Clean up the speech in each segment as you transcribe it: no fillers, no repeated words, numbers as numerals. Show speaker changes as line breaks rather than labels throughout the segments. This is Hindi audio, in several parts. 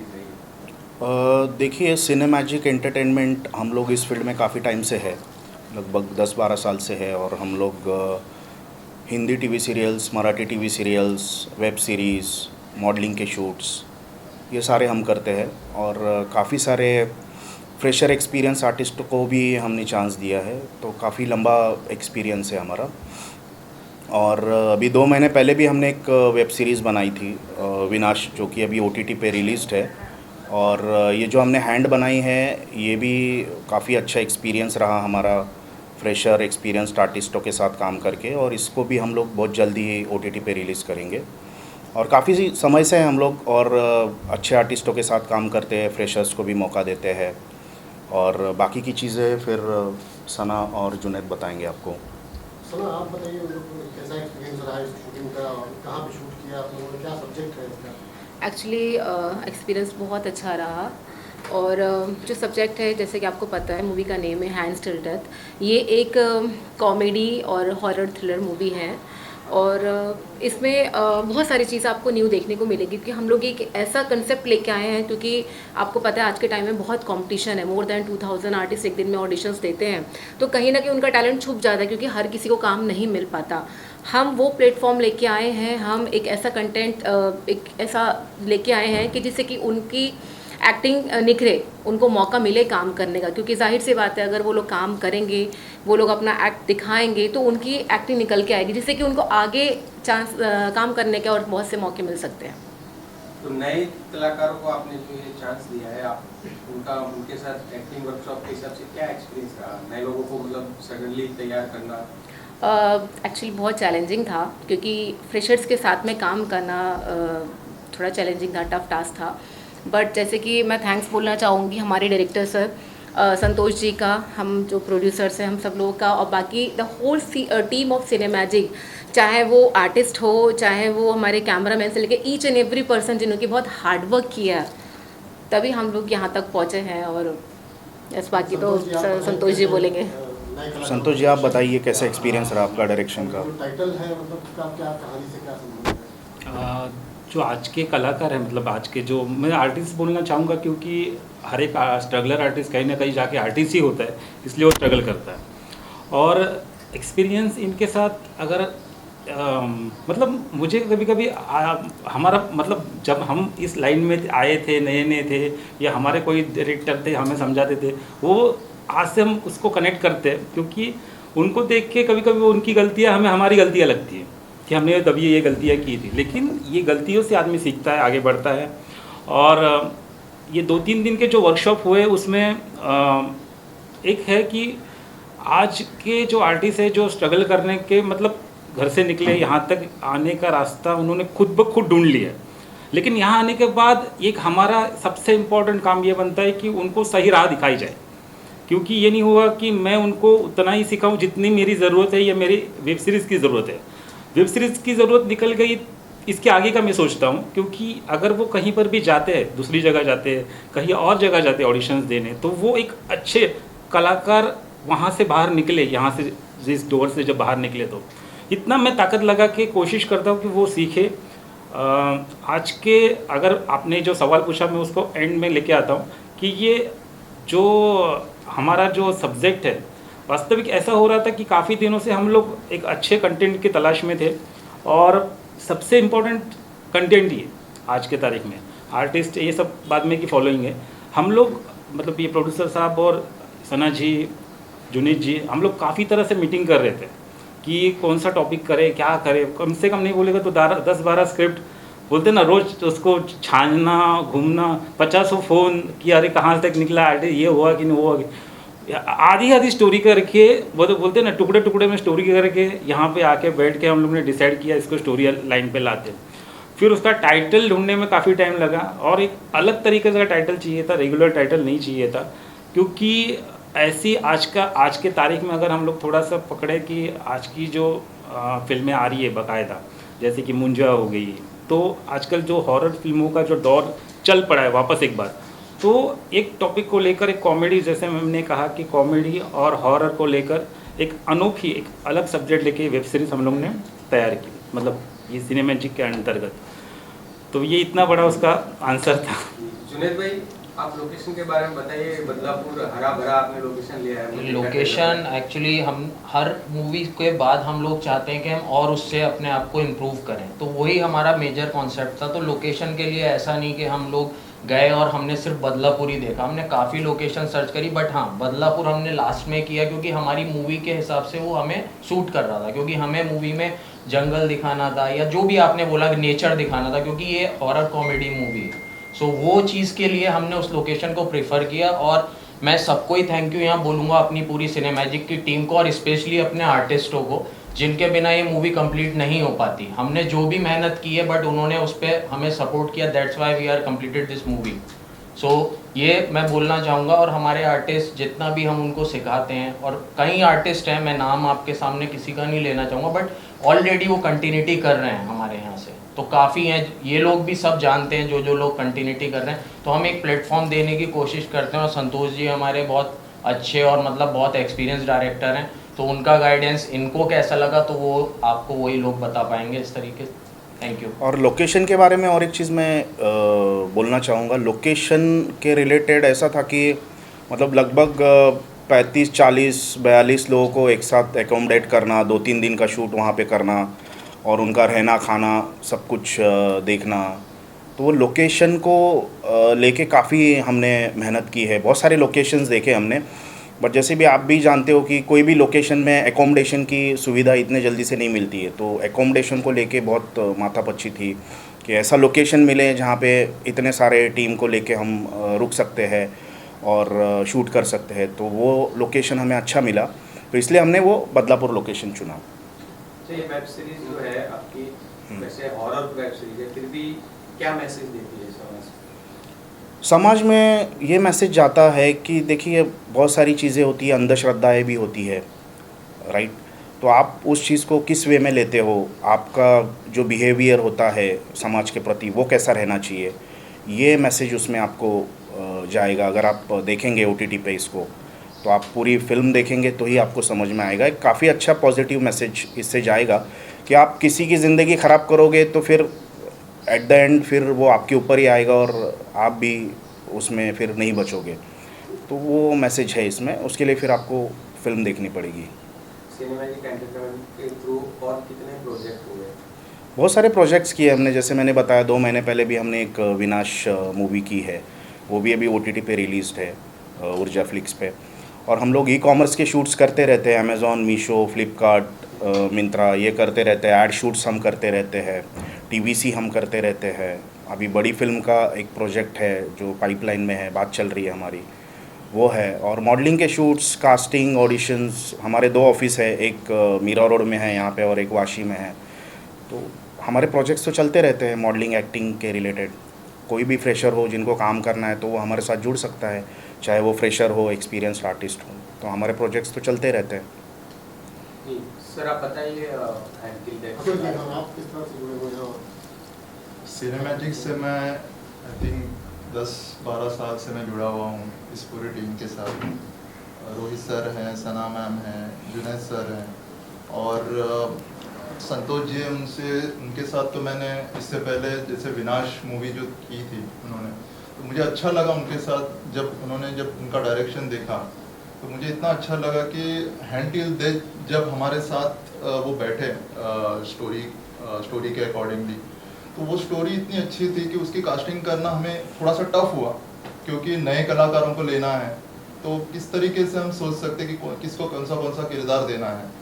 सीरीज रही है?
देखिए, सिनेमैजिक एंटरटेनमेंट हम लोग इस फील्ड में काफ़ी टाइम से है, लगभग 10-12 साल से है। और हम लोग Hindi TV serials, Marathi TV serials, web series, modelling के शूट्स, ये सारे हम करते हैं। और काफ़ी सारे फ्रेशर एक्सपीरियंस आर्टिस्ट को भी हमने चांस दिया है, तो काफ़ी लंबा एक्सपीरियंस है हमारा। और अभी 2 महीने पहले भी हमने एक वेब सीरीज़ बनाई थी, विनाश, जो कि अभी ओटीटी पे रिलीज़्ड है। और ये जो हमने हैंड बनाई है, ये भी काफ़ी अच्छा एक्सपीरियंस रहा हमारा, फ्रेशर एक्सपीरियंस्ड आर्टिस्टों के साथ काम करके। और इसको भी हम लोग बहुत जल्दी ओटीटी पे रिलीज़ करेंगे। और काफ़ी समय से हम लोग और अच्छे आर्टिस्टों के साथ काम करते हैं, फ्रेशर्स को भी मौका देते हैं। और बाकी की चीज़ें फिर सना और जुनैद बताएंगे आपको।
सना, आप बताइए, मतलब कैसा एक्सपीरियंस रहा है इस शूटिंग का, और कहाँ पे शूट किया आप लोगों ने, क्या सब्जेक्ट है इसका?
एक्चुअली एक्सपीरियंस बहुत अच्छा रहा। और जो सब्जेक्ट है, जैसे कि आपको पता है, मूवी का नेम है हैंड्स टिल डेथ। ये एक कॉमेडी और हॉरर थ्रिलर मूवी है। और इसमें बहुत सारी चीज़ आपको न्यू देखने को मिलेगी, क्योंकि हम लोग एक ऐसा कंसेप्ट लेके आए हैं, क्योंकि आपको पता है आज के टाइम में बहुत कंपटीशन है। मोर देन 2000 आर्टिस्ट एक दिन में ऑडिशंस देते हैं, तो कहीं ना कहीं उनका टैलेंट छुप जाता है, क्योंकि हर किसी को काम नहीं मिल पाता। हम वो प्लेटफॉर्म लेके आए हैं, हम एक ऐसा कंटेंट एक ऐसा लेके आए हैं कि जिससे कि उनकी एक्टिंग निखरे, उनको मौका मिले काम करने का। क्योंकि जाहिर सी बात है, अगर वो लोग काम करेंगे, वो लोग अपना एक्ट दिखाएंगे, तो उनकी एक्टिंग निकल के आएगी, जिससे कि उनको आगे चांस काम करने के और बहुत से मौके मिल सकते हैं।
तो नए कलाकारों को आपने जो ये चांस दिया है, आप उनके साथ एक्टिंग वर्कशॉप के हिसाब से क्या एक्सपीरियंस रहा? नए लोगों को मतलब सडनली तैयार करना
एक्चुअली बहुत चैलेंजिंग था, क्योंकि फ्रेशर्स के साथ में काम करना थोड़ा चैलेंजिंग था, टफ टास्क था। बट जैसे कि मैं थैंक्स बोलना चाहूँगी हमारे डायरेक्टर सर संतोष जी का, हम जो प्रोड्यूसर्स हैं हम सब लोगों का, और बाकी द होल टीम ऑफ सिनेमैजिक, चाहे वो आर्टिस्ट हो, चाहे वो हमारे कैमरामैन से लेके ईच एंड एवरी पर्सन, जिन्होंने बहुत हार्डवर्क किया, तभी हम लोग यहाँ तक पहुँचे हैं। और इस बाकी तो संतोष जी बोलेंगे।
संतोष जी, आप बताइए कैसा एक्सपीरियंस रहा आपका डायरेक्शन का?
टाइटल है, मतलब उसका क्या कहानी से क्या संबंध है?
जो आज के कलाकार हैं, मतलब आज के जो, मैं आर्टिस्ट बोलना चाहूँगा, क्योंकि हर एक स्ट्रगलर आर्टिस्ट कहीं ना कहीं जाके आर्टिस्ट ही होता है, इसलिए वो स्ट्रगल करता है। और एक्सपीरियंस इनके साथ अगर मतलब मुझे कभी कभी हमारा मतलब जब हम इस लाइन में आए थे, नए नए थे, या हमारे कोई डायरेक्टर थे हमें समझाते थे, वो आज से हम उसको कनेक्ट करते हैं, क्योंकि उनको देख के कभी कभी उनकी गलतियाँ हमें हमारी गलतियाँ लगती हैं कि हमने तभी ये गलतियाँ की थी। लेकिन ये गलतियों से आदमी सीखता है, आगे बढ़ता है। और ये 2-3 दिन के जो वर्कशॉप हुए, उसमें एक है कि आज के जो आर्टिस्ट है, जो स्ट्रगल करने के मतलब घर से निकले, यहाँ तक आने का रास्ता उन्होंने खुद ब खुद ढूंढ लिया। लेकिन यहाँ आने के बाद एक हमारा सबसे इम्पोर्टेंट काम ये बनता है कि उनको सही राह दिखाई जाए, क्योंकि ये नहीं हुआ कि मैं उनको उतना ही सिखाऊं जितनी मेरी ज़रूरत है या मेरी वेब सीरीज़ की ज़रूरत है। वेब सीरीज़ की ज़रूरत निकल गई, इसके आगे का मैं सोचता हूँ, क्योंकि अगर वो कहीं पर भी जाते हैं, दूसरी जगह जाते हैं, कहीं और जगह जाते हैं ऑडिशंस देने, तो वो एक अच्छे कलाकार वहाँ से बाहर निकले, यहाँ से जिस डोर से जब बाहर निकले, तो इतना मैं ताकत लगा के कोशिश करता हूँ कि वो सीखे। आज के अगर आपने जो सवाल पूछा, मैं उसको एंड में लेके आता हूँ कि ये जो हमारा जो सब्जेक्ट है, वास्तविक ऐसा हो रहा था कि काफ़ी दिनों से हम लोग एक अच्छे कंटेंट की तलाश में थे, और सबसे इम्पोर्टेंट कंटेंट ये आज के तारीख में, आर्टिस्ट ये सब बाद में की फॉलोइंग है। हम लोग मतलब ये प्रोड्यूसर साहब और सना जी, जुनीत जी, हम लोग काफ़ी तरह से मीटिंग कर रहे थे कि कौन सा टॉपिक करें, क्या करें। कम से कम नहीं बोलेगा तो 10-12 स्क्रिप्ट बोलते ना, रोज़ उसको छानना, घूमना, 50 फ़ोन कि अरे कहाँ तक निकला, ये हुआ कि नहीं हुआ, आधी स्टोरी करके, वो तो बोलते हैं ना, टुकड़े टुकड़े में स्टोरी करके यहाँ पे आके बैठ के हम लोग ने डिसाइड किया इसको स्टोरी लाइन पे लाते हैं। फिर उसका टाइटल ढूंढने में काफ़ी टाइम लगा, और एक अलग तरीके का टाइटल चाहिए था, रेगुलर टाइटल नहीं चाहिए था, क्योंकि ऐसी आज के तारीख में अगर हम लोग थोड़ा सा पकड़े कि आज की जो फिल्में आ रही है बाकायदा, जैसे कि मुंजा हो गई, तो आजकल जो हॉरर फिल्मों का जो दौर चल पड़ा है वापस एक बार, तो एक टॉपिक को लेकर, एक कॉमेडी, जैसे हमने कहा कि कॉमेडी और हॉरर को लेकर एक अनोखी, एक अलग सब्जेक्ट लेके वेब सीरीज़ हम लोग ने तैयार की, मतलब ये सिनेमैजिक के अंतर्गत। तो ये इतना बड़ा उसका आंसर था।
जुनैद भाई, आप लोकेशन के बारे में बताइए। बदलापुर हरा भरा आपने लोकेशन लिया है।
लोकेशन एक्चुअली हम हर मूवी के बाद हम लोग चाहते हैं कि हम और उससे अपने आप को इम्प्रूव करें, तो वही हमारा मेजर कॉन्सेप्ट था। तो लोकेशन के लिए ऐसा नहीं कि हम लोग गए और हमने सिर्फ बदलापुर ही देखा, हमने काफ़ी लोकेशन सर्च करी, बट हाँ बदलापुर हमने लास्ट में किया क्योंकि हमारी मूवी के हिसाब से वो हमें सूट कर रहा था, क्योंकि हमें मूवी में जंगल दिखाना था या जो भी आपने बोला नेचर दिखाना था, क्योंकि ये हॉरर कॉमेडी मूवी है। सो वो चीज़ के लिए हमने उस लोकेशन को प्रेफर किया। और मैं सबको ही थैंक यू यहाँ बोलूँगा, अपनी पूरी सिनेमैजिक की टीम को और स्पेशली अपने आर्टिस्टों को, जिनके बिना ये मूवी कंप्लीट नहीं हो पाती। हमने जो भी मेहनत की है बट उन्होंने उस पर हमें सपोर्ट किया, that's why we are completed this movie. So ये मैं बोलना चाहूँगा। और हमारे आर्टिस्ट जितना भी हम उनको सिखाते हैं, और कई आर्टिस्ट हैं, मैं नाम आपके सामने किसी का नहीं लेना चाहूँगा, बट ऑलरेडी वो कंटिन्यूटी कर रहे हैं हमारे यहाँ से, तो काफ़ी हैं। ये लोग भी सब जानते हैं जो लोग कंटिन्यूटी कर रहे हैं, तो हम एक प्लेटफॉर्म देने की कोशिश करते हैं। और संतोष जी हमारे बहुत अच्छे और मतलब बहुत एक्सपीरियंस डायरेक्टर हैं, तो उनका गाइडेंस इनको कैसा लगा तो वो आपको वही लोग बता पाएंगे इस तरीके से। Thank you.
और लोकेशन के बारे में और एक चीज़ मैं बोलना चाहूँगा। लोकेशन के रिलेटेड ऐसा था कि मतलब लगभग 35, 40, 42 लोगों को एक साथ एकोमोडेट करना, 2-3 दिन का शूट वहाँ पे करना और उनका रहना खाना सब कुछ देखना, तो वो लोकेशन को लेके काफ़ी हमने मेहनत की है। बहुत सारे लोकेशंस देखे हमने, बट जैसे भी आप भी जानते हो कि कोई भी लोकेशन में एकोमोडेशन की सुविधा इतने जल्दी से नहीं मिलती है, तो एकोमोडेशन को लेके बहुत माथापच्ची थी कि ऐसा लोकेशन मिले जहाँ पे इतने सारे टीम को लेके हम रुक सकते हैं और शूट कर सकते हैं। तो वो लोकेशन हमें अच्छा मिला, तो इसलिए हमने वो बदलापुर लोकेशन चुना।
तो ये वेब सीरीज जो है आपकी, वैसे हॉरर वेब सीरीज है, फिर भी क्या मैसेज देती है
समाज में? ये मैसेज जाता है कि देखिए बहुत सारी चीज़ें होती है, अंधश्रद्धाएँ भी होती है, राइट? तो आप उस चीज़ को किस वे में लेते हो, आपका जो बिहेवियर होता है समाज के प्रति वो कैसा रहना चाहिए, ये मैसेज उसमें आपको जाएगा। अगर आप देखेंगे OTT पे इसको, तो आप पूरी फिल्म देखेंगे तो ही आपको समझ में आएगा। एक काफ़ी अच्छा पॉजिटिव मैसेज इससे जाएगा कि आप किसी की ज़िंदगी ख़राब करोगे तो फिर एट द एंड फिर वो आपके ऊपर ही आएगा और आप भी उसमें फिर नहीं बचोगे। तो वो मैसेज है इसमें, उसके लिए फिर आपको फिल्म देखनी पड़ेगी।
सिनेमैजिक एंटरटेनमेंट के थ्रू और कितने प्रोजेक्ट हुए?
बहुत सारे प्रोजेक्ट्स किए हमने, जैसे मैंने बताया 2 महीने पहले भी हमने एक विनाश मूवी की है, वो भी अभी OTT पे रिलीज़्ड है, ऊर्जा फ्लिक्स पे। और हम लोग ई-कॉमर्स के शूट्स करते रहते हैं, अमेज़ॉन, मीशो, फ्लिपकार्ट, मिंत्रा, ये करते रहते हैं। ऐड शूट्स हम करते रहते हैं, TVC हम करते रहते हैं। अभी बड़ी फिल्म का एक प्रोजेक्ट है जो पाइपलाइन में है, बात चल रही है हमारी, वो है। और मॉडलिंग के शूट्स, कास्टिंग, ऑडिशंस, हमारे 2 ऑफिस है, एक मीरा रोड में है यहाँ पे और एक वाशी में है। तो हमारे प्रोजेक्ट्स तो चलते रहते हैं मॉडलिंग, एक्टिंग के रिलेटेड। कोई भी फ्रेशर हो जिनको काम करना है तो वो हमारे साथ जुड़ सकता है, चाहे वो फ्रेशर हो, एक्सपीरियंस्ड आर्टिस्ट हो। तो हमारे प्रोजेक्ट्स तो चलते रहते हैं।
जी सर, आप बताइए
आप किस तरह से जुड़े हुए हैं?
सिनेमैजिक से मैं आई थिंक 10-12 साल से मैं जुड़ा हुआ हूँ इस पूरी टीम के साथ। रोहित सर हैं, सना मैम हैं, जुनैद सर हैं और संतोष जी, उनके साथ तो मैंने इससे पहले जैसे विनाश मूवी जो की थी उन्होंने, तो मुझे अच्छा लगा उनके साथ। जब उनका डायरेक्शन देखा तो मुझे इतना अच्छा लगा कि हैंड टिल डेथ जब हमारे साथ वो बैठे स्टोरी के अकॉर्डिंगली, तो वो स्टोरी इतनी अच्छी थी कि उसकी कास्टिंग करना हमें थोड़ा सा टफ हुआ, क्योंकि नए कलाकारों को लेना है तो किस तरीके से हम सोच सकते कि किसको कौन सा किरदार देना है।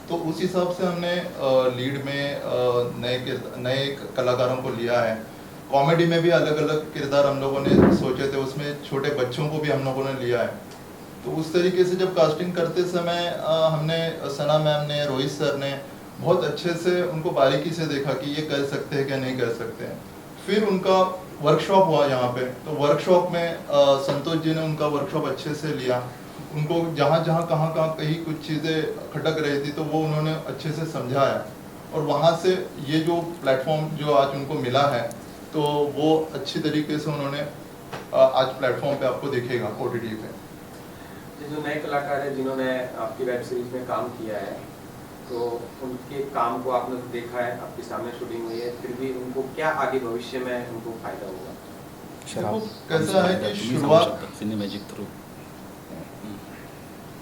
तो उस हिसाब से हमने लीड में नए कलाकारों को लिया है। कॉमेडी में भी अलग अलग किरदार हम लोगों ने सोचे थे, उसमें छोटे बच्चों को भी हम लोगों ने लिया है। तो उस तरीके से जब कास्टिंग करते समय हमने, सना मैम ने, रोहित सर ने बहुत अच्छे से उनको बारीकी से देखा कि ये कर सकते हैं क्या नहीं कर सकते हैं। फिर उनका वर्कशॉप हुआ यहाँ पे, तो वर्कशॉप में संतोष जी ने उनका वर्कशॉप अच्छे से लिया। उनको जहाँ कहाँ कहीं कुछ चीज़ें खटक रही थी तो वो उन्होंने अच्छे से समझाया, और वहाँ से ये जो प्लेटफॉर्म जो आज उनको मिला है तो वो अच्छी तरीके से उन्होंने आज प्लेटफॉर्म पे आपको दिखेगा OTT पे।
जो नए कलाकार हैं जिन्होंने आपकी वेब सीरीज में काम किया है, तो उनके काम को आपने देखा है, आपके सामने शूटिंग हुई है, फिर भी उनको क्या आगे भविष्य में उनको फायदा होगा?
देखो कैसा है कि शुरुआत
सिनेमैजिक थ्रू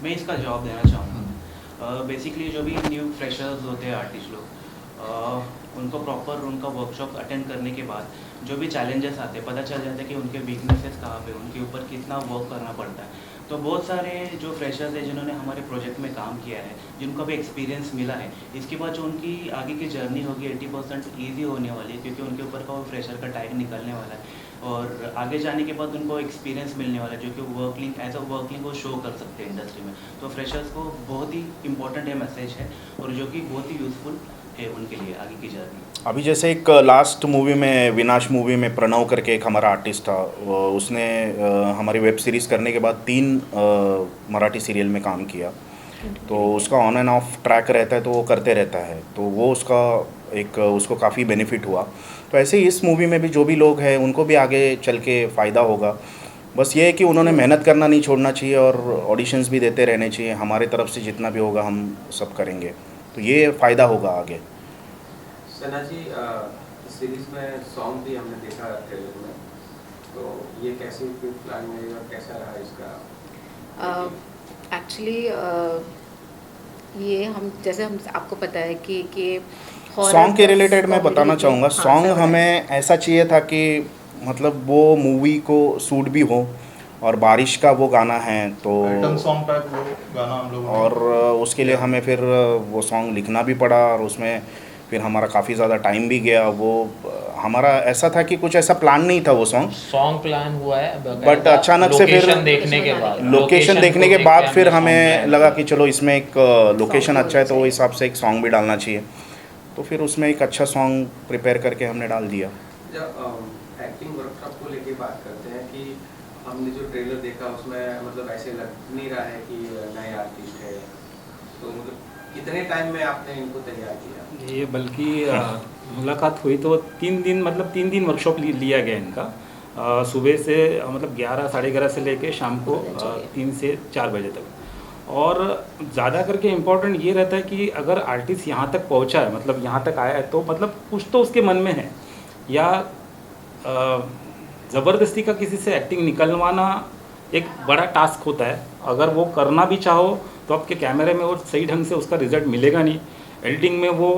मैं इसका जवाब देना चाहूँगा। बेसिकली जो भी न्यू फ्रेशर्स होते हैं आर्टिस्ट लोग, उनको प्रॉपर उनका वर्कशॉप अटेंड करने के बाद जो भी चैलेंजेस आते हैं पता चल जाता है कि उनके वीकनेसेस कहाँ पे, उनके ऊपर कितना वर्क करना पड़ता है। तो बहुत सारे जो फ्रेशर्स हैं जिन्होंने हमारे प्रोजेक्ट में काम किया है, जिनको भी एक्सपीरियंस मिला है, इसके बाद जो उनकी आगे की जर्नी होगी 80% ईजी होने वाली है, क्योंकि उनके ऊपर का वो फ्रेशर का टाइम निकलने वाला है और आगे जाने के बाद उनको एक्सपीरियंस मिलने वाला है जो कि वर्किंग एज अ वर्किंग को शो कर सकते हैं इंडस्ट्री में। तो फ्रेशर्स को बहुत ही इंपॉर्टेंट है मैसेज है और जो कि बहुत ही यूज़फुल है उनके लिए आगे की जर्नी।
अभी जैसे एक लास्ट मूवी में, विनाश मूवी में प्रणव करके एक हमारा आर्टिस्ट था, उसने हमारी वेब सीरीज़ करने के बाद 3 मराठी सीरियल में काम किया। तो उसका ऑन एंड ऑफ ट्रैक रहता है, तो वो करते रहता है, तो वो उसको काफ़ी बेनिफिट हुआ। तो ऐसे ही इस मूवी में भी जो भी लोग हैं उनको भी आगे चल के फ़ायदा होगा। बस ये है कि उन्होंने मेहनत करना नहीं छोड़ना चाहिए और ऑडिशंस भी देते रहने चाहिए। हमारे तरफ से जितना भी होगा हम सब करेंगे, तो ये फ़ायदा होगा आगे।
सना जी, सीरीज में सॉन्ग भी हमने देखा ट्रेलर में, तो ये कैसे प्लान है और कैसा रहा इसका?
एक्चुअली ये हम जैसे हम आपको पता है कि
सॉन्ग के रिलेटेड मैं बताना चाहूँगा,
हाँ,
सॉन्ग
सब है।
हमें ऐसा चाहिए था कि मतलब वो मूवी को सूट भी हो, और बारिश का वो गाना है तो
आइटम सॉन्ग टाइप वो गाना हम लोग
और उसके लिए हमें फिर वो सॉन्ग लिखना भी पड़ा, और उसमें फिर हमारा काफ़ी ज़्यादा टाइम भी गया। वो हमारा ऐसा था कि कुछ ऐसा प्लान नहीं था वो सॉन्ग
प्लान हुआ है
बट अचानक से फिर लोकेशन देखने के बाद फिर हमें लगा कि चलो इसमें एक लोकेशन अच्छा है, तो वो हिसाब से एक सॉन्ग भी डालना चाहिए। तो फिर उसमें एक अच्छा सॉन्ग प्रिपेयर करके हमने डाल दिया।
जब एक्टिंग वर्कशॉप को लेके बात करते हैं कि हमने जो ट्रेलर देखा उसमें मतलब ऐसे लग नहीं रहा है कि नए आर्टिस्ट है, तो मतलब कितने टाइम में आपने इनको तैयार किया?
ये बल्कि मुलाकात हुई तो 3 दिन, मतलब 3 दिन वर्कशॉप लिया गया इनका। सुबह से मतलब 11 साढ़े 11 से लेके शाम को 3 से 4 बजे तक। और ज़्यादा करके इम्पोर्टेंट ये रहता है कि अगर आर्टिस्ट यहाँ तक पहुँचा है, मतलब यहाँ तक आया है, तो मतलब कुछ तो उसके मन में है, या ज़बरदस्ती का किसी से एक्टिंग निकलवाना एक बड़ा टास्क होता है। अगर वो करना भी चाहो तो आपके कैमरे में वो सही ढंग से उसका रिज़ल्ट मिलेगा नहीं, एडिटिंग में वो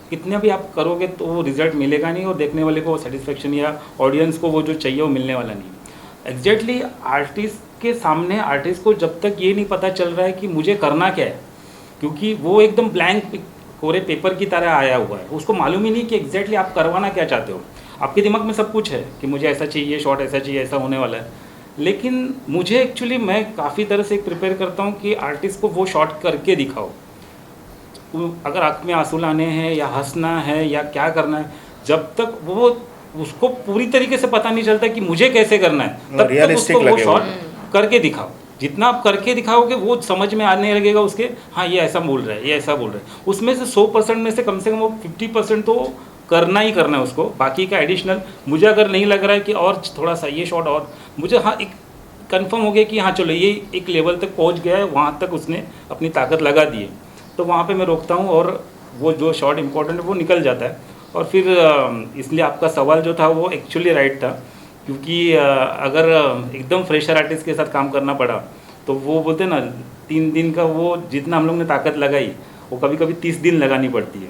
कितना भी आप करोगे तो वो रिज़ल्ट मिलेगा नहीं, और देखने वाले को सेटिस्फेक्शन या ऑडियंस को वो जो चाहिए वो मिलने वाला नहीं। एग्जैक्टली आर्टिस्ट के सामने आर्टिस्ट को जब तक ये नहीं पता चल रहा है कि मुझे करना क्या है, क्योंकि वो एकदम ब्लैंक कोरे पेपर की तरह आया हुआ है, उसको मालूम ही नहीं कि एग्जैक्टली आप करवाना क्या चाहते हो। आपके दिमाग में सब कुछ है कि मुझे ऐसा चाहिए, शॉट ऐसा चाहिए, ऐसा होने वाला है, लेकिन मुझे एक्चुअली मैं काफ़ी तरह से प्रिपेयर करता हूँ कि आर्टिस्ट को वो शॉट करके दिखाओ। अगर आँख में आंसू लाने हैं या हंसना है या क्या करना है, जब तक वो उसको पूरी तरीके से पता नहीं चलता कि मुझे कैसे करना है, तब तक उसको वो शॉट करके दिखाओ। जितना आप करके दिखाओगे वो समझ में आने लगेगा उसके, हाँ ये ऐसा बोल रहा है, ये ऐसा बोल रहा है। उसमें से 100% में से कम वो 50% तो करना ही करना है उसको। बाकी का एडिशनल मुझे अगर नहीं लग रहा है कि और थोड़ा सा ये शॉट, और मुझे हाँ एक कंफर्म हो गया कि हाँ चलो ये एक लेवल तक पहुंच गया है, वहाँ तक उसने अपनी ताकत लगा दी है, तो वहाँ पे मैं रोकता हूँ और वो जो शॉट इम्पोर्टेंट है वो निकल जाता है। और फिर इसलिए आपका सवाल जो था वो एक्चुअली राइट था, क्योंकि अगर एकदम फ्रेशर आर्टिस्ट के साथ काम करना पड़ा तो वो बोलते ना 3 दिन का वो जितना हम लोग ने ताकत लगाई वो कभी कभी 30 दिन लगानी पड़ती है।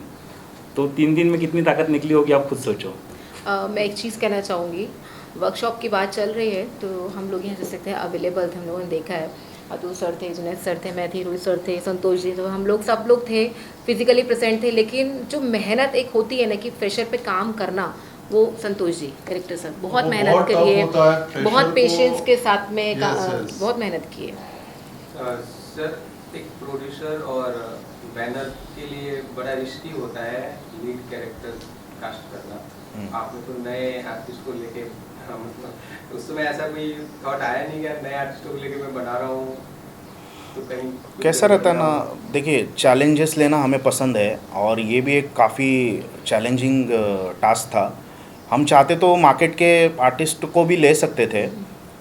तो 3 दिन में कितनी ताकत निकली होगी आप खुद सोचो।
मैं एक चीज़ कहना चाहूँगी, वर्कशॉप की बात चल रही है तो हम लोग यहाँ जैसे थे अवेलेबल थे, हम लोगों ने देखा है। अतुल सर थे, जुनैद सर थे, मैं थी, रोहित सर थे, संतोष जी, तो हम लोग सब लोग थे, फिजिकली प्रेजेंट थे। लेकिन जो मेहनत एक होती है ना कि फ्रेशर पे काम करना, वो संतोष जी डायरेक्टर सर बहुत मेहनत करी है, बहुत पेशेंस के साथ में बहुत मेहनत की है।
सर, एक प्रोड्यूसर और बैनर के लिए बड़ा रिस्की होता है लीड कैरेक्टर कास्ट करना। आपने तो नए आर्टिस्ट को लेके मतलब उस समय ऐसा कोई थॉट आया नहीं कि नए आर्टिस्ट को लेके मैं बना रहा हूँ, तो कहीं
कैसा रहता है ना, देखिए चैलेंजेस लेना हमें पसंद है, और ये भी एक काफ़ी चैलेंजिंग टास्क था। हम चाहते तो मार्केट के आर्टिस्ट को भी ले सकते थे,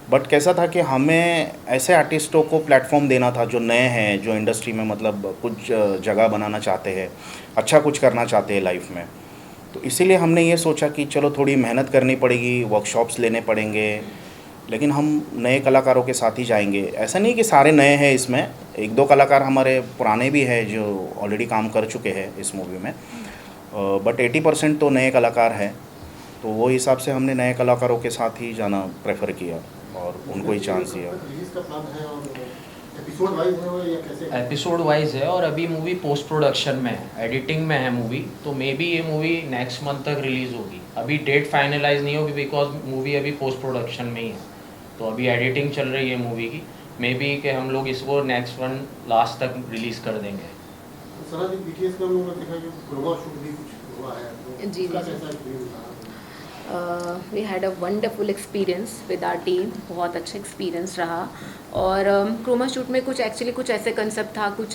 बट कैसा था कि हमें ऐसे आर्टिस्टों को प्लेटफॉर्म देना था जो नए हैं, जो इंडस्ट्री में मतलब कुछ जगह बनाना चाहते हैं, अच्छा कुछ करना चाहते हैं लाइफ में। तो इसीलिए हमने ये सोचा कि चलो थोड़ी मेहनत करनी पड़ेगी, वर्कशॉप्स लेने पड़ेंगे, लेकिन हम नए कलाकारों के साथ ही जाएंगे। ऐसा नहीं कि सारे नए हैं इसमें, 1-2 कलाकार हमारे पुराने भी हैं जो ऑलरेडी काम कर चुके हैं इस मूवी में, बट 80% तो नए कलाकार हैं। तो वो हिसाब से हमने नए कलाकारों के साथ ही जाना प्रेफर किया और उनको ही चांस दिया।
रिलीज का प्लान है और एपिसोड वाइज है वो या कैसे?
एपिसोड वाइज है और अभी मूवी पोस्ट प्रोडक्शन में है, एडिटिंग में है मूवी, तो मे बी ये मूवी नेक्स्ट मंथ तक रिलीज़ होगी। अभी डेट फाइनलाइज नहीं होगी बिकॉज मूवी अभी पोस्ट प्रोडक्शन में ही है, तो अभी एडिटिंग चल रही है मूवी की। मे बी कि हम लोग इसको नेक्स्ट वन लास्ट तक रिलीज़ कर देंगे।
सना जी, बीटीएस में हम लोगों ने देखा कि प्रोमो शूट भी कुछ हुआ है, तो
जी,
उसका
जी।
कैसा एक्सपीरियंस रहा?
We had a wonderful experience with our team, बहुत अच्छा एक्सपीरियंस रहा। और क्रोमा शूट में कुछ एक्चुअली कुछ ऐसे कंसेप्ट था, कुछ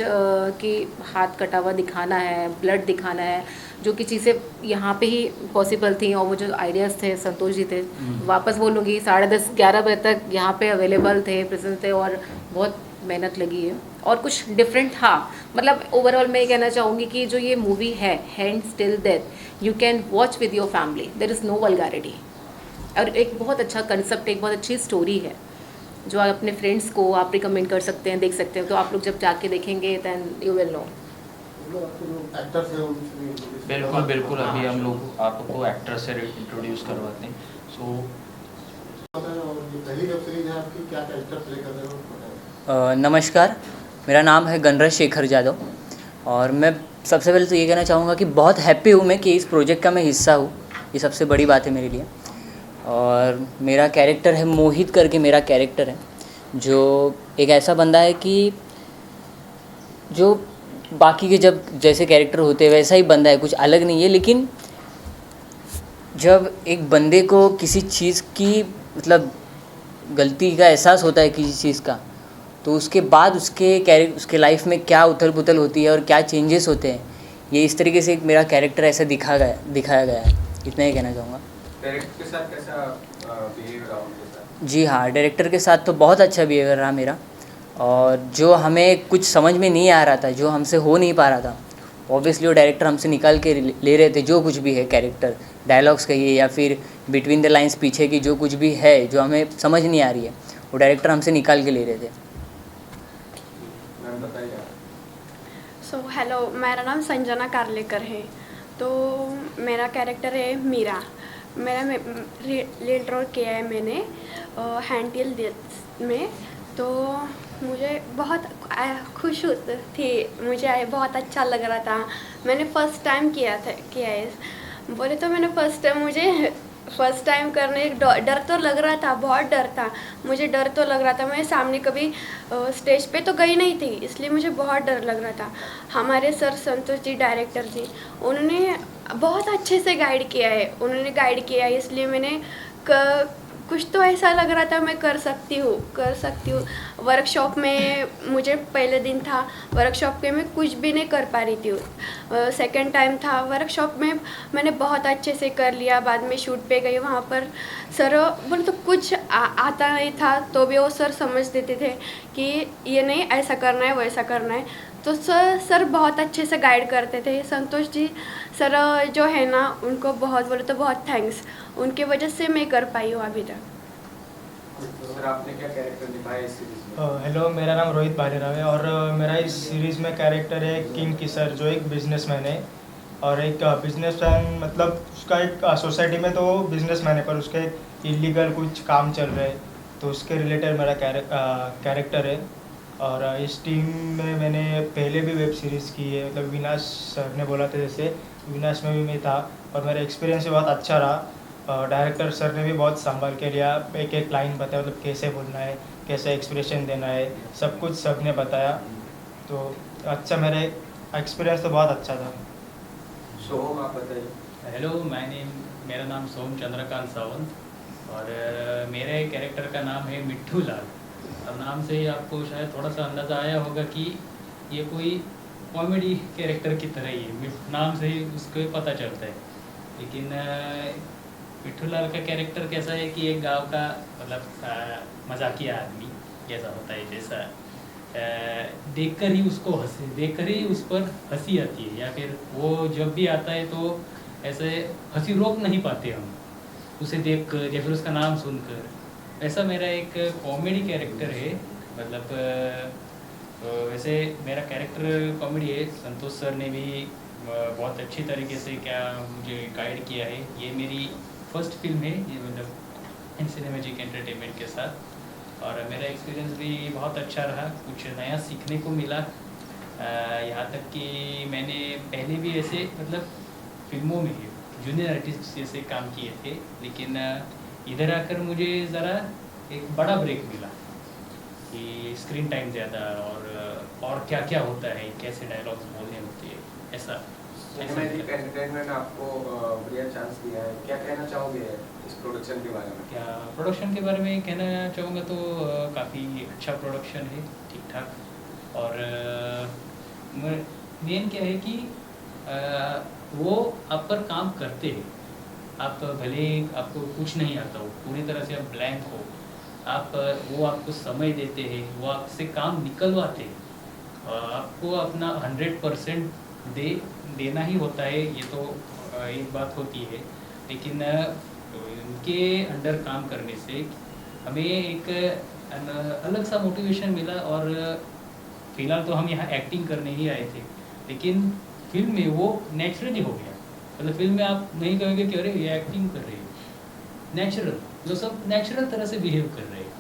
कि हाथ कटा हुआ दिखाना है, ब्लड दिखाना है, जो कि चीज़ें यहाँ पे ही पॉसिबल थी। और वो जो आइडियाज़ थे, संतोष जी थे, वापस बोलूँगी 10:30-11 बजे तक यहाँ पे अवेलेबल थे, प्रेजेंट थे, और बहुत मेहनत लगी है और कुछ डिफरेंट था। मतलब ओवरऑल मैं ये कहना चाहूँगी कि जो ये मूवी है hands till death, you can watch with your family, there is no vulgarity. और एक बहुत अच्छा कंसेप्ट, एक बहुत अच्छी स्टोरी है जो आप अपने फ्रेंड्स को आप रिकमेंड कर सकते हैं, देख सकते हैं। तो आप लोग जब जाके देखेंगे दैन यू विल नो।
आपके जो एक्टर्स हैं उनसे भी
बिल्कुल बिल्कुल, अभी हम लोग आपको एक्टर से इंट्रोड्यूस करवाते हैं। सो
और ये पहली वेब सीरीज है आपकी, क्या कैरेक्टर प्ले कर रहे हो बताएं?
नमस्कार, मेरा नाम है गणराज शेखर यादव और मैं सबसे पहले तो ये कहना चाहूँगा कि बहुत हैप्पी हूँ मैं कि इस प्रोजेक्ट का मैं हिस्सा हूँ। ये सबसे बड़ी बात है मेरे लिए। और मेरा कैरेक्टर है मोहित करके, मेरा कैरेक्टर है जो एक ऐसा बंदा है कि जो बाकी के जब जैसे कैरेक्टर होते हैं वैसा ही बंदा है, कुछ अलग नहीं है। लेकिन जब एक बंदे को किसी चीज़ की मतलब गलती का एहसास होता है किसी चीज़ का, तो उसके बाद उसके लाइफ में क्या उथल पुथल होती है और क्या चेंजेस होते हैं, ये इस तरीके से एक मेरा कैरेक्टर ऐसा दिखाया गया है। इतना ही कहना चाहूँगा।
डायरेक्टर के साथ कैसा बिहेव रहा उनके साथ?
जी हाँ, डायरेक्टर के साथ तो बहुत अच्छा बिहेवियर रहा मेरा। और जो हमें कुछ समझ में नहीं आ रहा था, जो हमसे हो नहीं पा रहा था, ऑब्वियसली वो डायरेक्टर हमसे निकाल के ले रहे थे। जो कुछ भी है कैरेक्टर, डायलॉग्स कहिए या फिर बिटवीन द लाइंस पीछे की जो कुछ भी है जो हमें समझ नहीं आ रही है, वो डायरेक्टर हमसे निकाल के ले रहे थे।
मैम बताइए।
सो हेलो, मेरा नाम संजना कारलेकर है। तो मेरा कैरेक्टर है मीरा। मेरा लीड रोल किया है मैंने हैंड टिल डेथ में। तो मुझे बहुत खुश थी, मुझे बहुत अच्छा लग रहा था। मैंने फ़र्स्ट टाइम किया है बोले तो मैंने मुझे फ़र्स्ट टाइम करने डर तो लग रहा था, बहुत डर था। मुझे डर तो लग रहा था, मैं सामने कभी स्टेज पे तो गई नहीं थी, इसलिए मुझे बहुत डर लग रहा था। हमारे सर संतोष जी डायरेक्टर जी, उन्होंने बहुत अच्छे से गाइड किया है, इसलिए मैंने कुछ तो ऐसा लग रहा था मैं कर सकती हूँ। वर्कशॉप में मुझे पहले दिन था, वर्कशॉप के मैं कुछ भी नहीं कर पा रही थी। सेकंड टाइम था वर्कशॉप में, मैंने बहुत अच्छे से कर लिया। बाद में शूट पे गई, वहाँ पर सर बोले तो कुछ आता नहीं था, तो भी वो सर समझ देते थे कि ये नहीं ऐसा करना है, वैसा करना है। तो सर बहुत अच्छे से गाइड करते थे। संतोष जी सर जो है ना, उनको बहुत बोले तो बहुत थैंक्स, उनके वजह से मैं कर पाई हूँ अभी तक।
सर आपने क्या कैरेक्टर निभाया इस सीरीज में?
हेलो, मेरा नाम रोहित भालेराव है और मेरा इस सीरीज़ में कैरेक्टर है किंग किसर, जो एक बिजनेसमैन है। और एक बिजनेसमैन मतलब उसका एक सोसाइटी में तो बिजनेसमैन है, पर उसके इलीगल कुछ काम चल रहे हैं, तो उसके रिलेटेड मेरा कैरेक्टर है। और इस टीम में मैंने पहले भी वेब सीरीज़ की है, मतलब विनाश सर ने बोला था जैसे, विनाश में भी मैं था और मेरा एक्सपीरियंस भी बहुत अच्छा रहा। डायरेक्टर सर ने भी बहुत संभाल के लिया, एक एक लाइन बताया, मतलब कैसे बोलना है, कैसे एक्सप्रेशन देना है, सब कुछ सब ने बताया। तो अच्छा, मेरा एक्सपीरियंस तो बहुत अच्छा था।
सोहम आप बताइए।
हेलो, मेरा नाम सोम चंद्रकांत सावंत और मेरे कैरेक्टर का नाम है मिट्ठू लाल। अब नाम से ही आपको शायद थोड़ा सा अंदाज़ा आया होगा कि ये कोई कॉमेडी कैरेक्टर की तरह ही है, नाम से ही उसको पता चलता है। लेकिन मिट्ठू लाल का कैरेक्टर कैसा है कि एक गांव का मतलब मजाकिया आदमी जैसा होता है, जैसा देखकर ही उस पर हंसी आती है, या फिर वो जब भी आता है तो ऐसे हंसी रोक नहीं पाते हम उसे देख कर या फिर उसका नाम सुनकर। ऐसा मेरा एक कॉमेडी कैरेक्टर है, मतलब वैसे मेरा कैरेक्टर कॉमेडी है। संतोष सर ने भी बहुत अच्छी तरीके से क्या मुझे गाइड किया है। ये मेरी फर्स्ट फिल्म है ये, मतलब इन सिनेमैजिक एंटरटेनमेंट के साथ, और मेरा एक्सपीरियंस भी बहुत अच्छा रहा। कुछ नया सीखने को मिला। यहाँ तक कि मैंने पहले भी ऐसे मतलब फिल्मों में जूनियर आर्टिस्ट जैसे काम किए थे, लेकिन इधर आकर मुझे ज़रा एक बड़ा ब्रेक मिला कि स्क्रीन टाइम ज़्यादा और क्या क्या होता है, कैसे डायलॉग्स बोलने होते हैं, ऐसा।
सिनेमैटिक एंटरटेनमेंट आपको बढ़िया चांस दिया है, क्या कहना चाहोगे इस प्रोडक्शन के बारे में?
क्या प्रोडक्शन के बारे में कहना चाहूँगा तो काफ़ी अच्छा प्रोडक्शन है, ठीक ठाक। और मेन क्या है कि वो आप पर काम करते हैं। आप भले आपको कुछ नहीं आता हो, पूरी तरह से आप ब्लैंक हो, वो आपको समय देते हैं, वो आपसे काम निकलवाते हैं। आपको अपना 100% देना ही होता है, ये तो एक बात होती है। लेकिन उनके अंडर काम करने से हमें एक अलग सा मोटिवेशन मिला। और फिलहाल तो हम यहाँ एक्टिंग करने ही आए थे, लेकिन फिल्म में वो नेचुरली हो गया। मतलब फिल्म में आप नहीं कहोगे कि अरे ये एक्टिंग कर रही है, नेचुरल, जो सब नेचुरल तरह से बिहेव कर रहे हैं।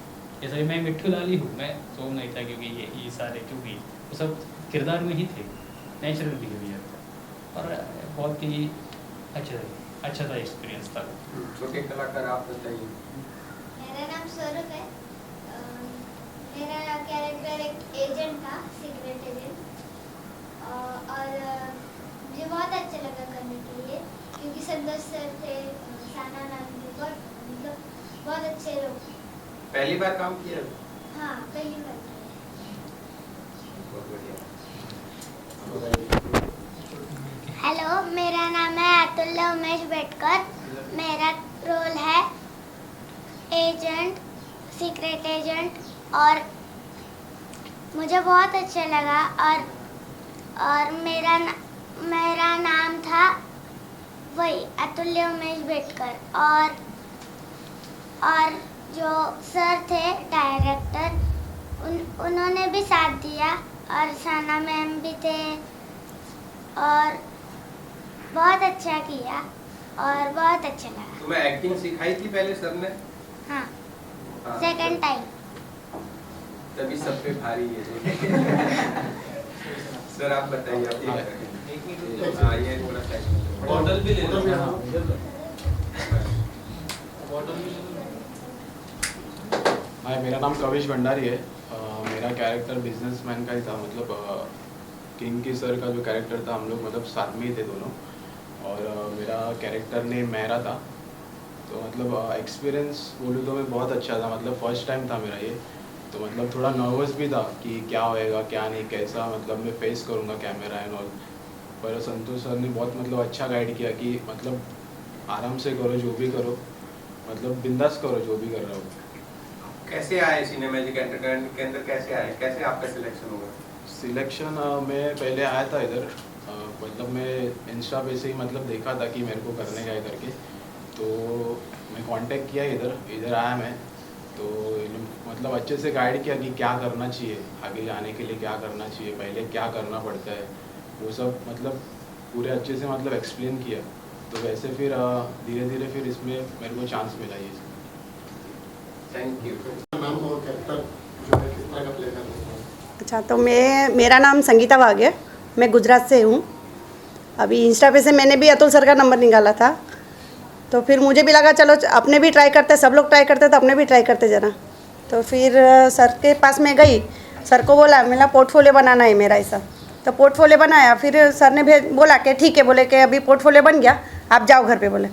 जैसे मैं मिट्ठू लाल ही हूँ, मैं सोम नहीं था, क्योंकि ये सारे जो भी वो सब किरदार में ही थे, नेचुरल बिहेवियर था, और बहुत ही अच्छा था एक्सपीरियंस था।
छोटे कलाकार आप बताइए।
मेरा नाम स्वरूप है। मेरा कैरेक्टर एक एजेंट था, सीक्रेट एजेंट, और मुझे बहुत अच्छा लगा करने के लिए, क्योंकि संतोष सर थे, साना मैम थे, मतलब बहुत अच्छे लोग।
पहली बार काम किया?
हाँ, पहली बार किया।
बहुत बढ़िया।
हेलो, मेरा नाम है अतुल्य उमेश बेटकर। मेरा रोल है एजेंट, सीक्रेट एजेंट, और मुझे बहुत अच्छा लगा। और मेरा नाम था वही अतुल्य उमेश बेटकर। और जो सर थे डायरेक्टर, उन्होंने भी साथ दिया, और साना मैम भी थे, और बहुत अच्छा किया और बहुत अच्छा लगा।
तुम्हें एक्टिंग सिखाई थी पहले सर ने?
हाँ, सेकंड टाइम।
तभी सब पे भारी है। सर आप बताइए, आप ये थोड़ा सा बॉटल भी ले लो।
हाय, मेरा नाम कविश भंडारी है। मेरा कैरेक्टर बिजनेसमैन का ही था, मतलब किंग की सर का जो कैरेक्टर था, हम लोग मतलब साथ में ही थे दोनों। और मेरा कैरेक्टर नेम मेहरा था। तो मतलब एक्सपीरियंस बोलूँ तो मैं बहुत अच्छा था, मतलब फर्स्ट टाइम था मेरा ये। तो मतलब थोड़ा नर्वस भी था कि क्या होएगा क्या नहीं, कैसा मतलब मैं फेस करूँगा कैमरा एंड ऑल। पर संतोष सर ने बहुत मतलब अच्छा गाइड किया कि मतलब आराम से करो, जो भी करो, मतलब बिंदास करो जो भी कर रहे हो।
कैसे आए सिनेमैजिक एंटरटेनमेंट के अंदर, कैसे आए, कैसे आपका सिलेक्शन हुआ?
सिलेक्शन मैं पहले आया था इधर, मतलब मैं इंस्टा पे से ही मतलब देखा था कि मेरे को करने का है करके। तो मैं कांटेक्ट किया, इधर आया मैं। तो मतलब अच्छे से गाइड किया कि क्या करना चाहिए, आगे जाने के लिए क्या करना चाहिए, पहले क्या करना पड़ता है, वो सब मतलब पूरे अच्छे से मतलब एक्सप्लेन किया। तो वैसे फिर धीरे धीरे फिर इसमें मेरे को चांस मिला ये।
Thank you.
नाम और कैरेक्टर जो है किस तरह का प्ले कर रहे हैं?
अच्छा, तो मेरा नाम संगीता वाघ है, मैं गुजरात से हूँ। अभी इंस्टा पे से मैंने भी अतुल सर का नंबर निकाला था, तो फिर मुझे भी लगा चलो अपने भी ट्राई करते, सब लोग ट्राई करते तो अपने भी ट्राई करते ज़रा। तो फिर सर के पास में गई, सर को बोला मेरा पोर्टफोलियो बनाना है मेरा ऐसा। तो पोर्टफोलियो बनाया, फिर सर ने बोला कि ठीक है, बोले कि अभी पोर्टफोलियो बन गया, आप जाओ घर पे बोले।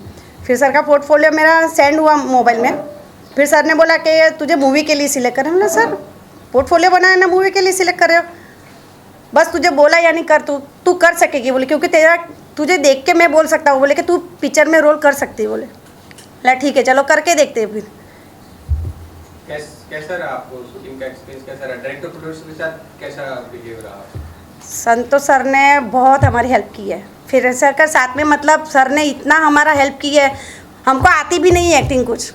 फिर सर का पोर्टफोलियो मेरा सेंड हुआ मोबाइल में। फिर सर ने बोला कि तुझे मूवी के लिए सिलेक्ट करना है। सर पोर्टफोलियो बनाया ना, मूवी के लिए सिलेक्ट कर रहे हो, बस तुझे बोला यानी कर, तू कर सकेगी बोले, क्योंकि तुझे देख के मैं बोल सकता हूँ बोले कि तू पिक्चर में रोल कर सकती है बोले। ला ठीक है, चलो करके देखते हैं। फिर
कैसा रहा आपको शूटिंग का एक्सपीरियंस, कैसा रहा? डायरेक्टर प्रोड्यूसर के साथ कैसा बिहेव रहा?
संतोष सर ने बहुत हमारी हेल्प की है। फिर सर का साथ में मतलब सर ने इतना हमारा हेल्प की है, हमको आती भी नहीं है एक्टिंग कुछ,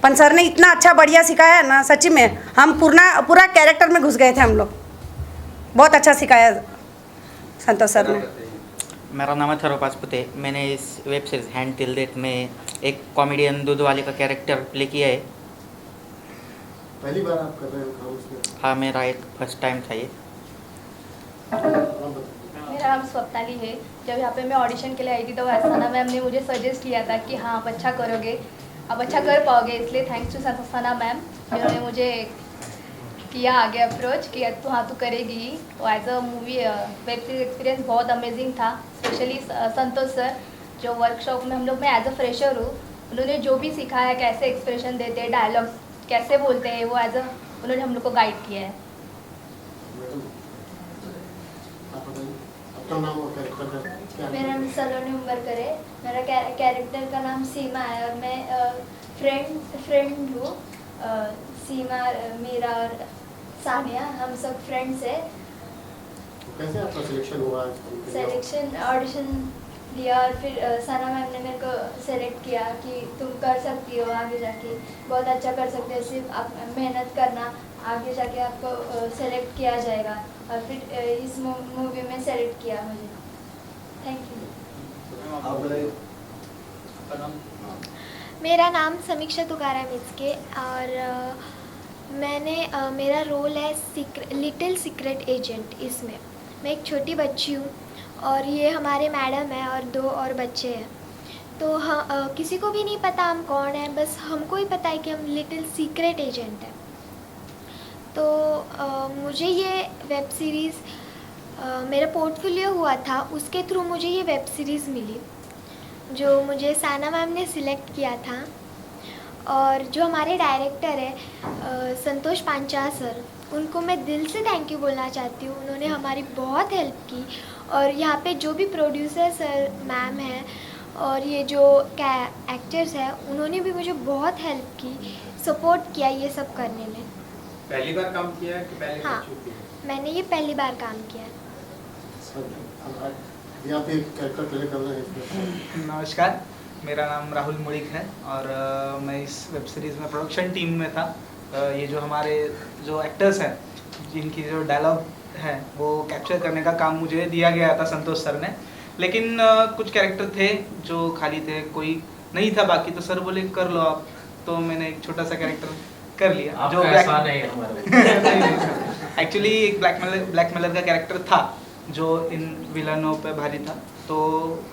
पर सर ने इतना अच्छा बढ़िया सिखाया है ना, सच्ची में हम पूरा कैरेक्टर में घुस गए थे हम लोग। बहुत अच्छा सिखाया संतोष सर ने।
मेरा नाम है थरो पासपुते। मैंने इस web series hand till death में एक कॉमेडियन दूध वाले का कैरेक्टर प्ले किया है।
पहली बार आप कर रहे हो काम उसमें?
हाँ, मेरा एक फर्स्ट टाइम था ये।
मेरा नाम स्वप्नाली है। जब यहाँ पे मैं ऑडिशन के लिए आई थी तो सना मैम ने मुझे सजेस्ट किया था कि हाँ आप अच्छा करोगे, आप अच्छा कर पाओगे, इसलिए थैंक्स टू सना मैम जिन्होंने मुझे किया आगे अप्रोच किया तो हाँ तू करेगी। तो as a movie web series experience बहुत अमेजिंग था। स्पेशली संतोष सर जो वर्कशॉप में हम लोग, मैं एज अ फ्रेशर हूँ, उन्होंने जो भी सिखाया कैसे एक्सप्रेशन देते हैं, डायलॉग कैसे बोलते हैं, वो एज अ उन्होंने हम लोग को गाइड किया है।
आपका नाम और कैरेक्टर क्या?
मेरा नाम सलोनी उम्बरकर है। मेरा कैरेक्टर का नाम सीमा है और मैं फ्रेंड हूँ। सीमा, मीरा और सानिया हम सब फ्रेंड्स है।
कैसे आपका सिलेक्शन हुआ?
सिलेक्शन ऑडिशन दिया और फिर सना मैम ने मेरे को सेलेक्ट किया कि तुम कर सकती हो, आगे जाके बहुत अच्छा कर सकते हो, सिर्फ आप मेहनत करना, आगे जाके आपको सेलेक्ट किया जाएगा। और फिर इस मूवी में सेलेक्ट किया मुझे। Thank you.
मेरा नाम समीक्षा तुकाराम मिचके और मैंने मेरा रोल है लिटिल सीक्रेट एजेंट। इसमें मैं एक छोटी बच्ची हूँ और ये हमारे मैडम है और 2 और बच्चे हैं। तो हाँ, किसी को भी नहीं पता हम कौन हैं, बस हमको ही पता है कि हम लिटिल सीक्रेट एजेंट हैं। तो मुझे ये वेब सीरीज़ मेरा पोर्टफोलियो हुआ था, उसके थ्रू मुझे ये वेब सीरीज़ मिली जो मुझे साना मैम ने सिलेक्ट किया था। और जो हमारे डायरेक्टर है संतोष पांचाल सर, उनको मैं दिल से थैंक यू बोलना चाहती हूँ। उन्होंने हमारी बहुत हेल्प की। और यहाँ पे जो भी प्रोड्यूसर सर मैम हैं और ये जो एक्टर्स हैं, उन्होंने भी मुझे बहुत हेल्प की, सपोर्ट किया ये सब करने में।
पहली बार काम किया है कि पहले
हाँ,
कर चुकी है?
मैंने ये पहली बार काम किया है।
आप एक कैरेक्टर प्ले कर रहे हैं।
नमस्कार, मेरा नाम राहुल मुड़िक है और मैं इस वेब सीरीज़ में प्रोडक्शन टीम में था। ये जो हमारे जो एक्टर्स हैं जिनकी जो डायलॉग है वो कैप्चर करने का काम मुझे दिया गया था संतोष सर ने। लेकिन कुछ कैरेक्टर थे जो खाली थे, कोई नहीं था बाकी, तो सर बोले कर लो आप। तो मैंने एक छोटा सा कैरेक्टर कर लिया जो एक्चुअली एक ब्लैकमेलर का कैरेक्टर था जो इन विलनों पे भारी था। तो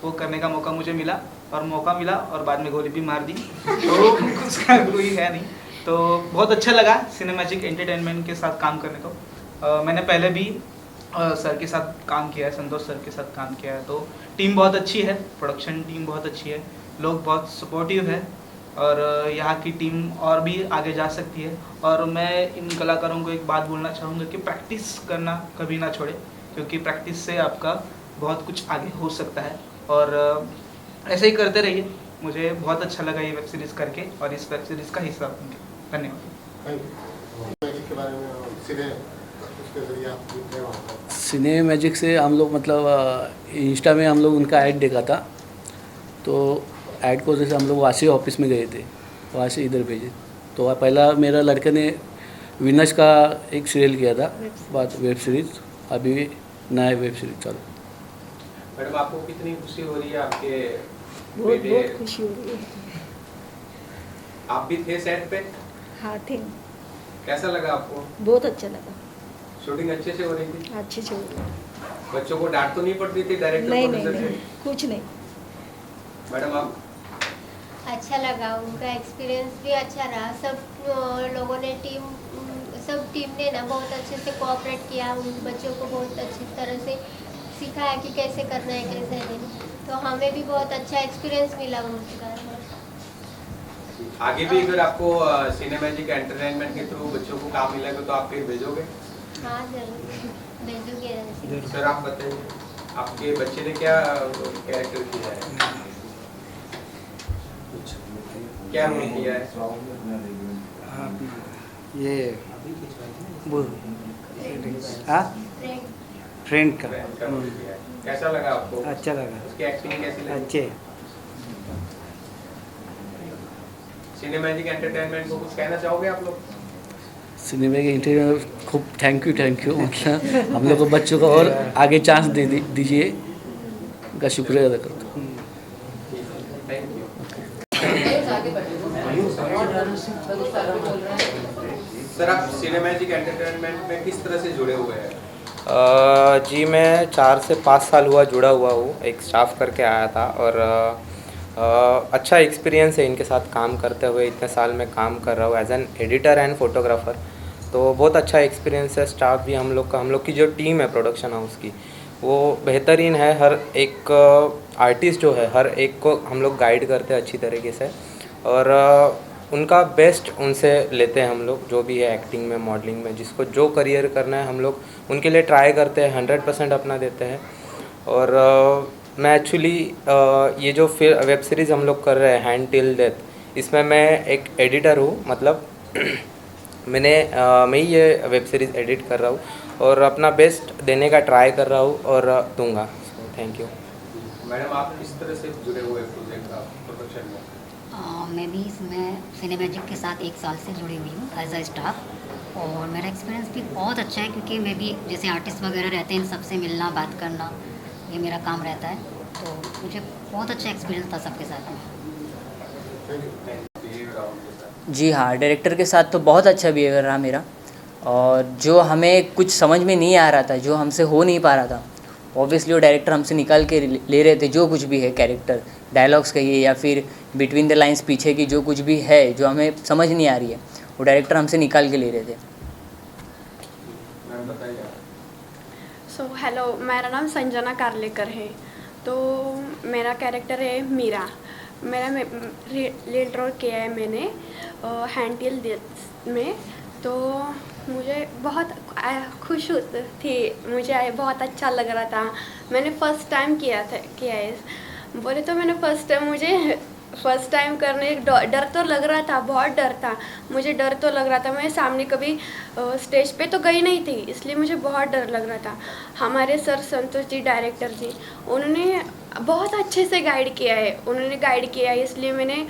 वो करने का मौका मुझे मिला और बाद में गोली भी मार दी। तो उसका कोई है नहीं। तो बहुत अच्छा लगा सिनेमैजिक एंटरटेनमेंट के साथ काम करने को। मैंने पहले भी सर के साथ काम किया है, संतोष सर के साथ काम किया है। तो टीम बहुत अच्छी है, प्रोडक्शन टीम बहुत अच्छी है, लोग बहुत सपोर्टिव है और यहाँ की टीम और भी आगे जा सकती है। और मैं इन कलाकारों को एक बात बोलना चाहूँगा कि प्रैक्टिस करना कभी ना छोड़े, क्योंकि प्रैक्टिस से आपका बहुत कुछ आगे हो सकता है। और ऐसे ही करते रहिए। मुझे बहुत अच्छा लगा ये वेब सीरीज़ करके और इस वेब सीरीज़ का हिस्सा बनके। धन्यवाद।
सिने मैजिक से हम लोग मतलब इंस्टा में हम लोग उनका ऐड देखा था, तो ऐड को जैसे हम लोग वासी ऑफिस में गए थे, वहाँ से इधर भेजे। तो पहला मेरा लड़के ने विनस का एक सीरियल किया था, बात वेब सीरीज़, अभी नया वेब सीरीज चालू।
मैडम आपको कितनी खुशी हो रही है आपके
बहुत खुशी हो रही है।
आप भी थे सेट पे?
हाँ थे।
कैसा लगा आपको?
बहुत अच्छा लगा।
शूटिंग अच्छे से हो रही थी?
अच्छे से हो रही थी।
बच्चों को डांट तो नहीं पड़ती थी डायरेक्टर प्रोड्यूसर से?
कुछ नहीं।
मैडम आप?
अच्छा लगा, उनका एक्सपीरियंस भी अच्छा रहा। सब लोगों ने सब टीम ने ना बहुत अच्छे से कोऑपरेट किया, उन बच्चों को बहुत अच्छी तरह से सिखाया कि कैसे करना है कैसे नहीं। तो हमें भी बहुत अच्छा एक्सपीरियंस मिला उनका।
आगे भी अगर आपको सिनेमैजिक एंटरटेनमेंट के थ्रू बच्चों को काम मिलेगा तो आप फिर भेजोगे?
हाँ जरूर भेजोगे।
सर आप बताइए, आपके बच्चे ने क्या कैरेक्टर किया है, क्या रोल किया है?
ये
फ्रेंड का
रोल किया है। कैसा लगा आपको?
अच्छा लगा।
उसकी एक्टिंग कैसी लगी?
अच्छे।
सिनेमैजिक एंटरटेनमेंट को कुछ कहना चाहोगे आप लोग?
सिनेमा के इंटरव्यू खूब थैंक यू मतलब हम लोग को बच्चों को और आगे चांस दे दीजिए, उनका शुक्रिया अदा करता हूँ।
सर आप सिनेमैजिक एंटरटेनमेंट में किस तरह से जुड़े हुए हैं?
जी मैं 4 से 5 साल हुआ जुड़ा हुआ हूँ, एक स्टाफ करके आया था और अच्छा एक्सपीरियंस है इनके साथ काम करते हुए। इतने साल में काम कर रहा हूँ as an editor and photographer, तो बहुत अच्छा एक्सपीरियंस है। स्टाफ भी हम लोग की जो टीम है प्रोडक्शन हाउस की वो बेहतरीन है। हर एक आर्टिस्ट जो है हर एक को हम लोग गाइड करते हैं अच्छी तरीके से और उनका बेस्ट उनसे लेते हैं हम लोग, जो भी है एक्टिंग में, मॉडलिंग में, जिसको जो करियर करना है हम लोग उनके लिए ट्राई करते हैं, 100% अपना देते हैं। और मैं एक्चुअली ये जो फिर वेब सीरीज़ हम लोग कर रहे हैं हैंड टिल डेथ, इसमें मैं एक एडिटर हूँ, मतलब मैं ही ये वेब सीरीज़ एडिट कर रहा हूँ और अपना बेस्ट देने का ट्राई कर रहा हूँ और दूंगा। Thank you.
मैडम आप किस तरह से जुड़े हुए प्रोजेक्ट का प्रोडक्शन में?
मैं भी इसमें सिनेमैजिक के साथ 1 साल से जुड़ी हुई हूँ एज अ स्टाफ और मेरा एक्सपीरियंस भी बहुत अच्छा है क्योंकि मैं भी जैसे आर्टिस्ट वगैरह रहते हैं इन सबसे मिलना बात करना ये मेरा काम रहता है, तो मुझे बहुत अच्छा एक्सपीरियंस था सबके साथ में।
जी हाँ, डायरेक्टर के साथ तो बहुत अच्छा बिहेवियर रहा मेरा और जो हमें कुछ समझ में नहीं आ रहा था, जो हमसे हो नहीं पा रहा था, ऑब्वियसली वो डायरेक्टर हमसे निकाल के ले रहे थे। जो कुछ भी है कैरेक्टर डायलॉग्स कहिए या फिर बिटवीन द लाइंस पीछे की जो कुछ भी है जो हमें समझ नहीं आ रही है, वो डायरेक्टर हमसे निकाल के ले रहे थे।
सो हेलो, मेरा नाम संजना कारलेकर है। तो मेरा कैरेक्टर है मीरा। मेरा लीड रोल किया है मैंने हैंड टिल डेथ में। तो मुझे बहुत खुश थी, मुझे बहुत अच्छा लग रहा था। मैंने फ़र्स्ट टाइम किया है बोले तो मैंने मुझे फ़र्स्ट टाइम करने डर तो लग रहा था, बहुत डर था, मुझे डर तो लग रहा था। मैं सामने कभी स्टेज पे तो गई नहीं थी, इसलिए मुझे बहुत डर लग रहा था। हमारे सर संतोष जी डायरेक्टर जी, उन्होंने बहुत अच्छे से गाइड किया है, इसलिए मैंने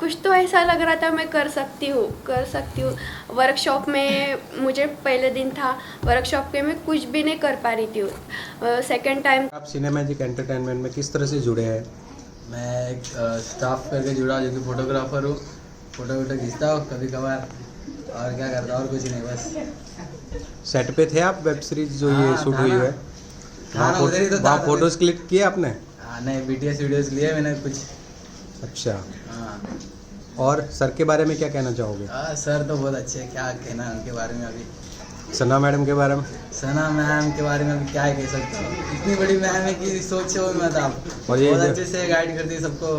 कुछ तो ऐसा लग रहा था मैं कर सकती हूँ। वर्कशॉप में मुझे पहले दिन था, वर्कशॉप के मैं कुछ भी नहीं कर पा रही थी। सेकंड टाइम
आप सिनेमैजिक एंटरटेनमेंट में किस तरह से जुड़े हैं?
मैं एक स्टाफ करके जुड़ा जो कि फोटोग्राफर हूँ, फ़ोटो खींचता हूँ कभी कभार और क्या करता हूँ और कुछ नहीं, बस।
सेट पे थे आप वेब सीरीज जो ये शूट हुई है? वहाँ फोटोज़ क्लिक किए आपने?
हाँ, नहीं BTS वीडियोज़ लिए मैंने कुछ।
अच्छा।
हाँ।
और सर के बारे में क्या कहना चाहोगे?
सर तो बहुत अच्छे हैं, क्या कहना है उनके बारे में। अभी
सना मैडम के बारे में?
सना मैम के बारे में अभी क्या कह सकता हूँ, इतनी बड़ी मैम है कि सोचो मत आप।
और ये
बहुत अच्छे से गाइड करती है सबको।